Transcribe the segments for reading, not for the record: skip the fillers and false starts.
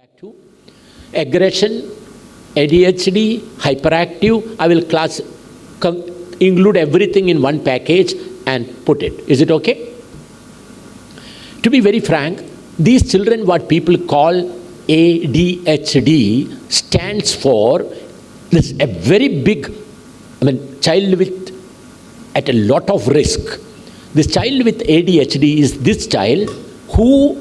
to aggression, ADHD, hyperactive. I will include everything in one package and put it. Is it okay? To be very frank, these children, what people call ADHD, stands for this a very big, child with at a lot of risk. This child with ADHD is this child who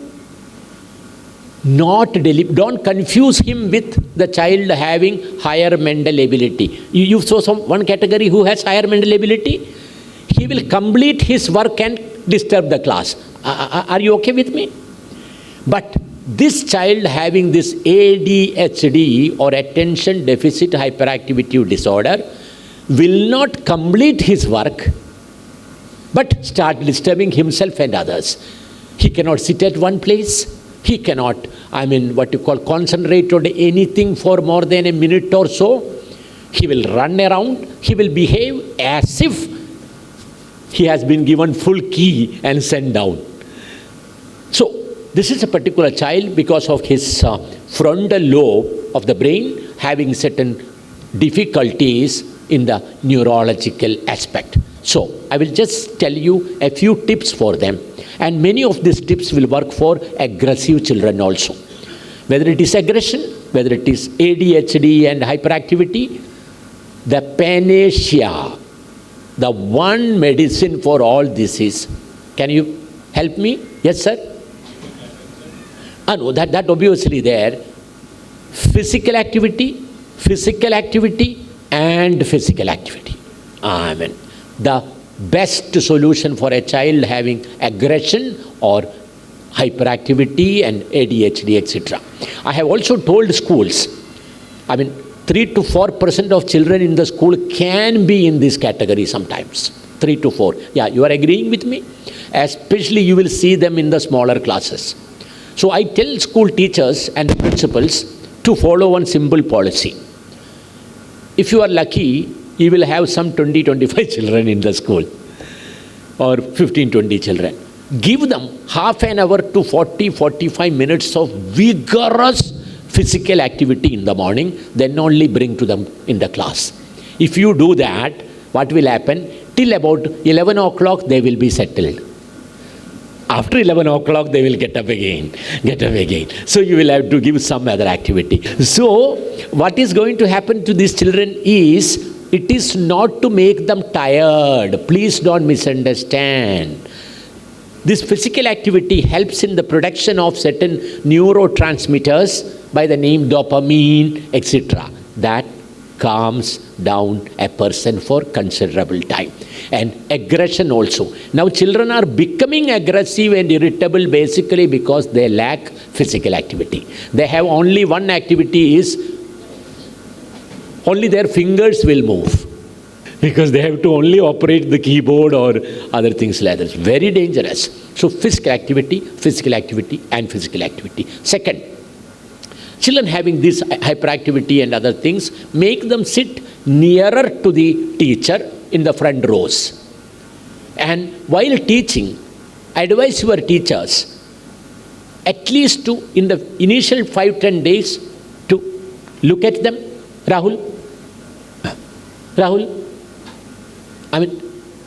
don't confuse him with the child having higher mental ability. You saw one category who has higher mental ability. He will complete his work and disturb the class. Are you okay with me? But this child having this ADHD or attention deficit hyperactivity disorder will not complete his work but start disturbing himself and others. He cannot sit at one place. He cannot, concentrate on anything for more than a minute or so. He will run around. He will behave as if he has been given full key and sent down. So, this is a particular child because of his frontal lobe of the brain having certain difficulties in the neurological aspect. So, I will just tell you a few tips for them. And many of these tips will work for aggressive children also. Whether it is aggression, whether it is ADHD and hyperactivity, the panacea, the one medicine for all this is, can you help me? Yes, sir? No, that obviously there. Physical activity and physical activity. Amen. The best solution for a child having aggression or hyperactivity and ADHD, etc. I have also told schools, 3 to 4% of children in the school can be in this category sometimes. 3 to 4. Yeah, you are agreeing with me? Especially you will see them in the smaller classes. So I tell school teachers and the principals to follow one simple policy. If you are lucky, you will have some 20-25 children in the school or 15-20 children. Give them half an hour to 40-45 minutes of vigorous physical activity in the morning, then only bring to them in the class. If you do that, what will happen? Till about 11 o'clock, they will be settled. After 11 o'clock, they will get up again. So you will have to give some other activity. So what is going to happen to these children is, it is not to make them tired. Please don't misunderstand. This physical activity helps in the production of certain neurotransmitters by the name dopamine, etc. That calms down a person for considerable time. And aggression also. Now children are becoming aggressive and irritable basically because they lack physical activity. They have only one activity is, only their fingers will move. Because they have to only operate the keyboard or other things like that. It's very dangerous. So physical activity, and physical activity. Second, children having this hyperactivity and other things, make them sit nearer to the teacher in the front rows. And while teaching, advise your teachers at least to, in the initial 5-10 days, to look at them. Rahul,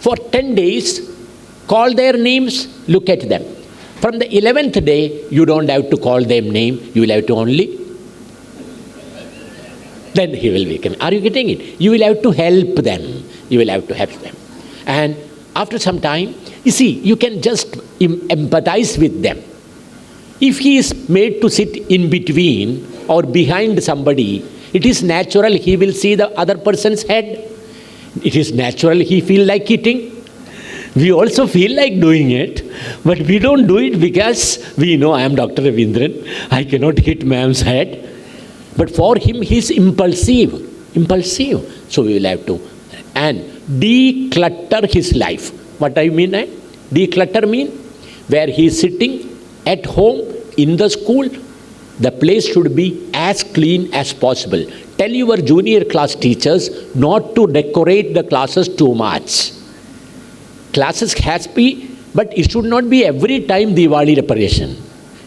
for 10 days, call their names, look at them. From the 11th day, you don't have to call them name, you will have to only, then he will become. Are you getting it? You will have to help them. And after some time, you see, you can just empathize with them. If he is made to sit in between or behind somebody, it is natural he will see the other person's head. It is natural he feel like eating. We also feel like doing it, but we don't do it because we know I am Dr. Ravindran. I cannot hit ma'am's head. But for him, he is impulsive. So we will have to. And declutter his life. What I mean? Declutter mean where he is sitting at home, in the school, the place should be as clean as possible. Tell your junior class teachers not to decorate the classes too much. Classes has to be, but it should not be every time Diwali reparation.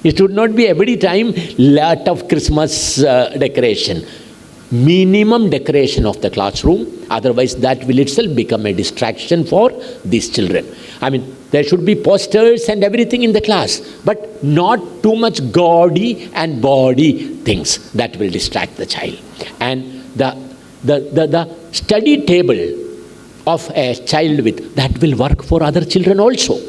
It should not be every time lot of Christmas decoration. Minimum decoration of the classroom, otherwise that will itself become a distraction for these children. I mean, there should be posters and everything in the class, but not too much gaudy and bawdy things that will distract the child. And the study table of a child with that will work for other children also.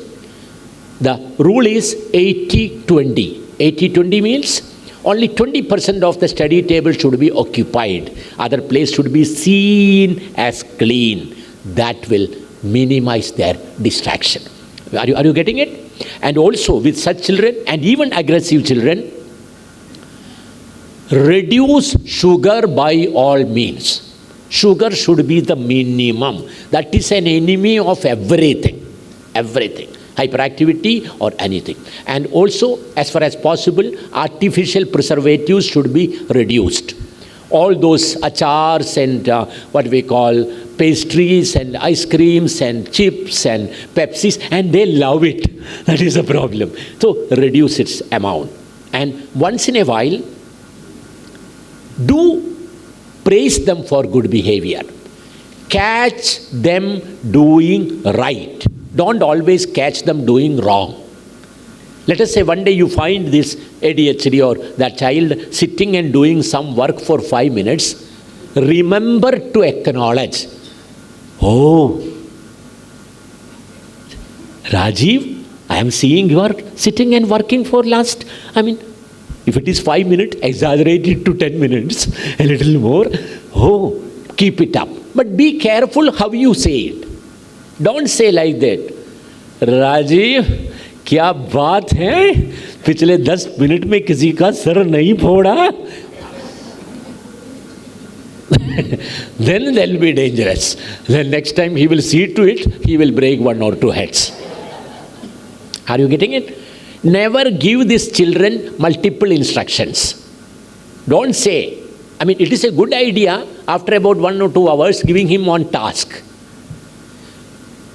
The rule is 80-20. 80-20 means only 20% of the study table should be occupied. Other place should be seen as clean. That will minimize their distraction. Are you getting it? And also with such children and even aggressive children, reduce sugar by all means. Sugar should be the minimum. That is an enemy of everything. Everything. Hyperactivity or anything. And also, as far as possible, artificial preservatives should be reduced. All those achars and what we call pastries and ice creams and chips and Pepsis, and they love it. That is a problem. So reduce its amount. And once in a while, do praise them for good behavior. Catch them doing right. Don't always catch them doing wrong. Let us say one day you find this ADHD or that child sitting and doing some work for 5 minutes. Remember to acknowledge, oh, Rajiv, I am seeing you are sitting and working for last, if it is 5 minutes, exaggerate it to 10 minutes, a little more. Oh, keep it up. But be careful how you say it. Don't say like that. Rajiv क्या बात है, पिछले 10 minute में किसी का sir नहीं फोड़ा. Then they'll be dangerous. Then next time he will see to it, he will break 1 or 2 heads. Are you getting it? Never give these children multiple instructions. Don't say, it is a good idea after about 1 or 2 hours giving him one task.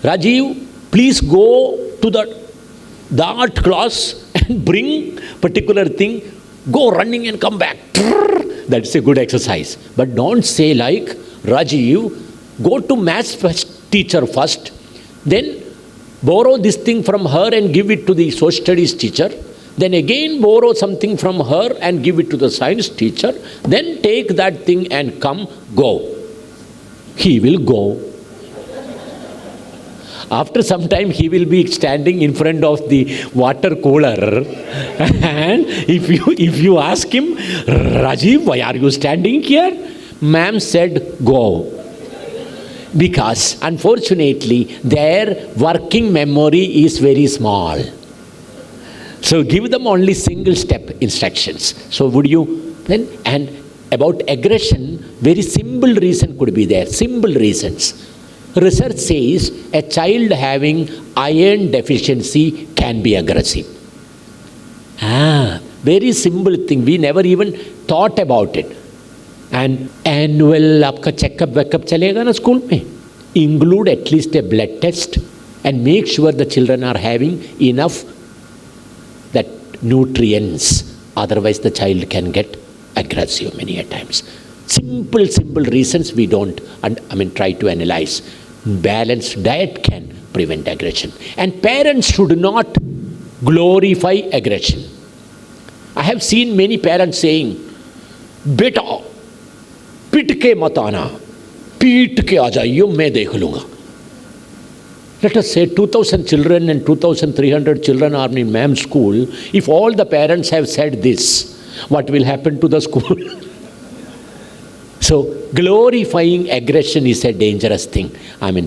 Rajiv, please go to the art class and bring particular thing, go running and come back. That's a good exercise. But don't say like, Rajiv, go to maths teacher first, then borrow this thing from her and give it to the social studies teacher, then again borrow something from her and give it to the science teacher, then take that thing and go. He will go. After some time, he will be standing in front of the water cooler, and if you ask him, Rajiv, why are you standing here? Ma'am said, go. Because unfortunately, their working memory is very small. So give them only single step instructions. So would you then, and about aggression, very simple reason could be there, simple reasons. Research says a child having iron deficiency can be aggressive. Very simple thing. We never even thought about it. And annual आपका checkup चलेगा ना school में. Include at least a blood test and make sure the children are having enough that nutrients. Otherwise the child can get aggressive many a times. Simple reasons we don't try to analyze. Balanced diet can prevent aggression. And parents should not glorify aggression. I have seen many parents saying, Beta, pit ke mat aana, peet ke aa jaiyo, main dekh lunga. Let us say 2,000 children and 2,300 children are in ma'am school. If all the parents have said this, what will happen to the school? So, glorifying aggression is a dangerous thing.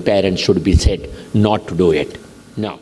Parents should be said not to do it. Now,